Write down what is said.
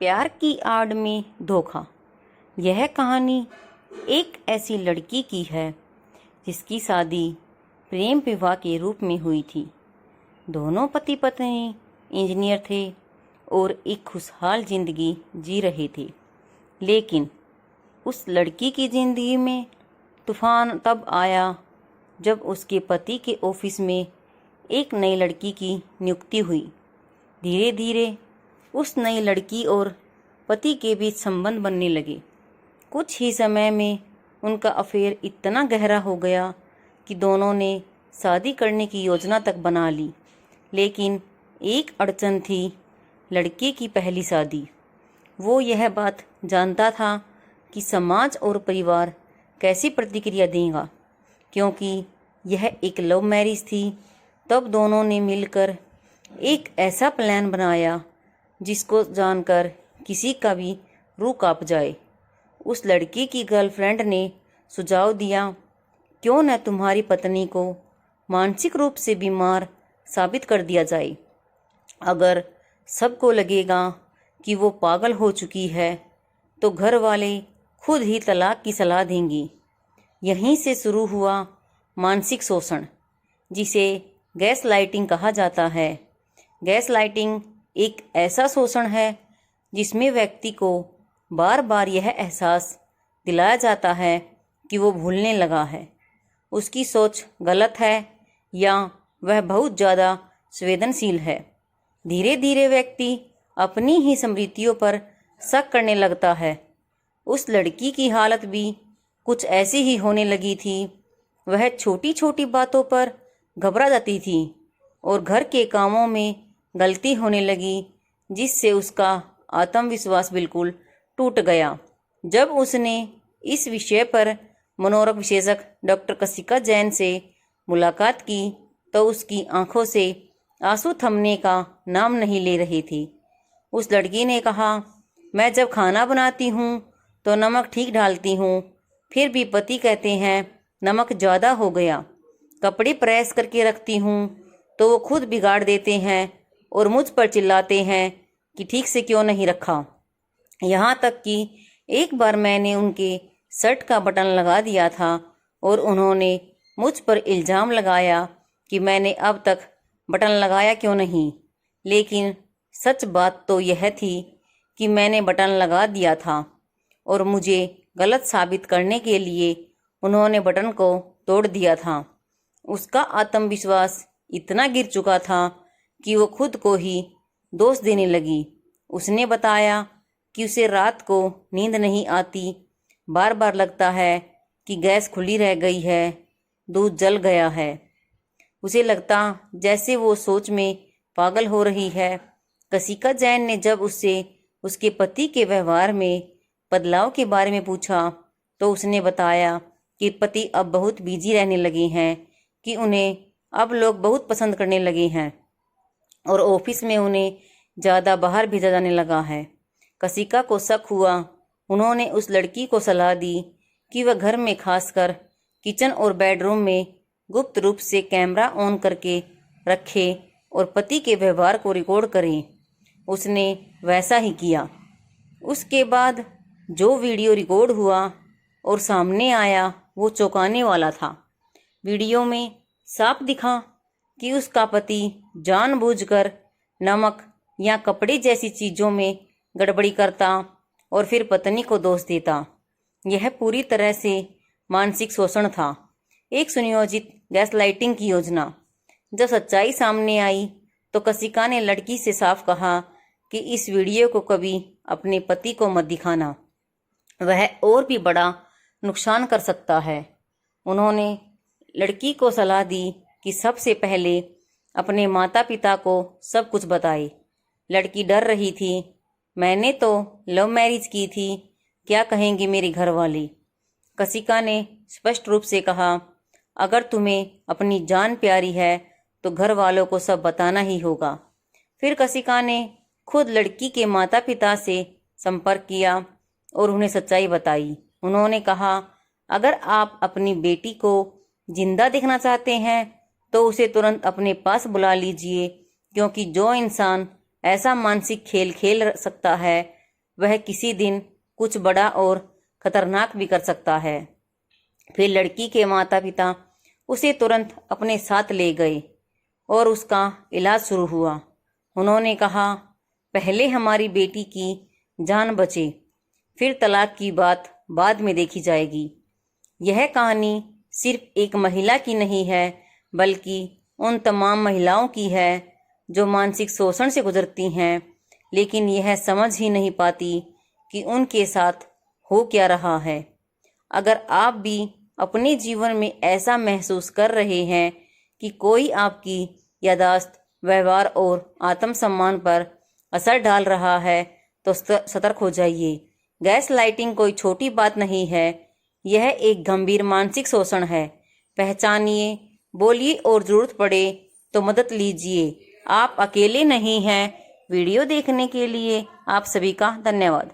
प्यार की आड़ में धोखा। यह कहानी एक ऐसी लड़की की है जिसकी शादी प्रेम विवाह के रूप में हुई थी। दोनों पति पत्नी इंजीनियर थे और एक खुशहाल जिंदगी जी रहे थे। लेकिन उस लड़की की जिंदगी में तूफान तब आया जब उसके पति के ऑफिस में एक नई लड़की की नियुक्ति हुई। धीरे धीरे उस नई लड़की और पति के बीच संबंध बनने लगे। कुछ ही समय में उनका अफेयर इतना गहरा हो गया कि दोनों ने शादी करने की योजना तक बना ली। लेकिन एक अड़चन थी, लड़के की पहली शादी। वो यह बात जानता था कि समाज और परिवार कैसी प्रतिक्रिया देगा, क्योंकि यह एक लव मैरिज थी। तब दोनों ने मिलकर एक ऐसा प्लान बनाया जिसको जानकर किसी का भी रूह कांप जाए। उस लड़की की गर्लफ्रेंड ने सुझाव दिया, क्यों न तुम्हारी पत्नी को मानसिक रूप से बीमार साबित कर दिया जाए। अगर सबको लगेगा कि वो पागल हो चुकी है तो घर वाले खुद ही तलाक की सलाह देंगी। यहीं से शुरू हुआ मानसिक शोषण, जिसे गैस लाइटिंग कहा जाता है। गैस लाइटिंग एक ऐसा शोषण है जिसमें व्यक्ति को बार बार यह एहसास दिलाया जाता है कि वो भूलने लगा है, उसकी सोच गलत है या वह बहुत ज़्यादा संवेदनशील है। धीरे धीरे व्यक्ति अपनी ही स्मृतियों पर शक करने लगता है। उस लड़की की हालत भी कुछ ऐसी ही होने लगी थी। वह छोटी छोटी बातों पर घबरा जाती थी और घर के कामों में गलती होने लगी, जिससे उसका आत्मविश्वास बिल्कुल टूट गया। जब उसने इस विषय पर मनोरोग विशेषज्ञ डॉक्टर कशिका जैन से मुलाकात की तो उसकी आंखों से आंसू थमने का नाम नहीं ले रहे थे। उस लड़की ने कहा, मैं जब खाना बनाती हूँ तो नमक ठीक डालती हूँ, फिर भी पति कहते हैं नमक ज़्यादा हो गया। कपड़े प्रेस करके रखती हूँ तो वो खुद बिगाड़ देते हैं और मुझ पर चिल्लाते हैं कि ठीक से क्यों नहीं रखा। यहाँ तक कि एक बार मैंने उनके शर्ट का बटन लगा दिया था और उन्होंने मुझ पर इल्ज़ाम लगाया कि मैंने अब तक बटन लगाया क्यों नहीं। लेकिन सच बात तो यह थी कि मैंने बटन लगा दिया था और मुझे गलत साबित करने के लिए उन्होंने बटन को तोड़ दिया था। उसका आत्मविश्वास इतना गिर चुका था कि वो खुद को ही दोष देने लगी। उसने बताया कि उसे रात को नींद नहीं आती, बार बार लगता है कि गैस खुली रह गई है, दूध जल गया है। उसे लगता जैसे वो सोच में पागल हो रही है। कशिका जैन ने जब उससे उसके पति के व्यवहार में बदलाव के बारे में पूछा तो उसने बताया कि पति अब बहुत बिजी रहने लगे हैं, कि उन्हें अब लोग बहुत पसंद करने लगे हैं और ऑफिस में उन्हें ज़्यादा बाहर भेजा जाने लगा है। कशिका को शक हुआ। उन्होंने उस लड़की को सलाह दी कि वह घर में खासकर किचन और बेडरूम में गुप्त रूप से कैमरा ऑन करके रखे और पति के व्यवहार को रिकॉर्ड करें। उसने वैसा ही किया। उसके बाद जो वीडियो रिकॉर्ड हुआ और सामने आया वो चौंकाने वाला था। वीडियो में साफ दिखा कि उसका पति जानबूझकर नमक या कपड़े जैसी चीज़ों में गड़बड़ी करता और फिर पत्नी को दोष देता। यह पूरी तरह से मानसिक शोषण था, एक सुनियोजित गैसलाइटिंग की योजना। जब सच्चाई सामने आई तो कशिका ने लड़की से साफ कहा कि इस वीडियो को कभी अपने पति को मत दिखाना, वह और भी बड़ा नुकसान कर सकता है। उन्होंने लड़की को सलाह दी कि सबसे पहले अपने माता पिता को सब कुछ बताए। लड़की डर रही थी। मैंने तो लव मैरिज की थी, क्या कहेंगे मेरे घर वाले। कशिका ने स्पष्ट रूप से कहा, अगर तुम्हें अपनी जान प्यारी है तो घर वालों को सब बताना ही होगा। फिर कशिका ने खुद लड़की के माता पिता से संपर्क किया और उन्हें सच्चाई बताई। उन्होंने कहा, अगर आप अपनी बेटी को जिंदा देखना चाहते हैं तो उसे तुरंत अपने पास बुला लीजिए, क्योंकि जो इंसान ऐसा मानसिक खेल खेल सकता है वह किसी दिन कुछ बड़ा और खतरनाक भी कर सकता है। फिर लड़की के माता पिता उसे तुरंत अपने साथ ले गए और उसका इलाज शुरू हुआ। उन्होंने कहा, पहले हमारी बेटी की जान बचे, फिर तलाक की बात बाद में देखी जाएगी। यह कहानी सिर्फ एक महिला की नहीं है, बल्कि उन तमाम महिलाओं की है जो मानसिक शोषण से गुजरती हैं, लेकिन यह समझ ही नहीं पाती कि उनके साथ हो क्या रहा है। अगर आप भी अपने जीवन में ऐसा महसूस कर रहे हैं कि कोई आपकी याददाश्त, व्यवहार और आत्मसम्मान पर असर डाल रहा है, तो सतर्क हो जाइए। गैस लाइटिंग कोई छोटी बात नहीं है, यह एक गंभीर मानसिक शोषण है। पहचानिए, बोलिए और जरूरत पड़े तो मदद लीजिए। आप अकेले नहीं हैं। वीडियो देखने के लिए आप सभी का धन्यवाद।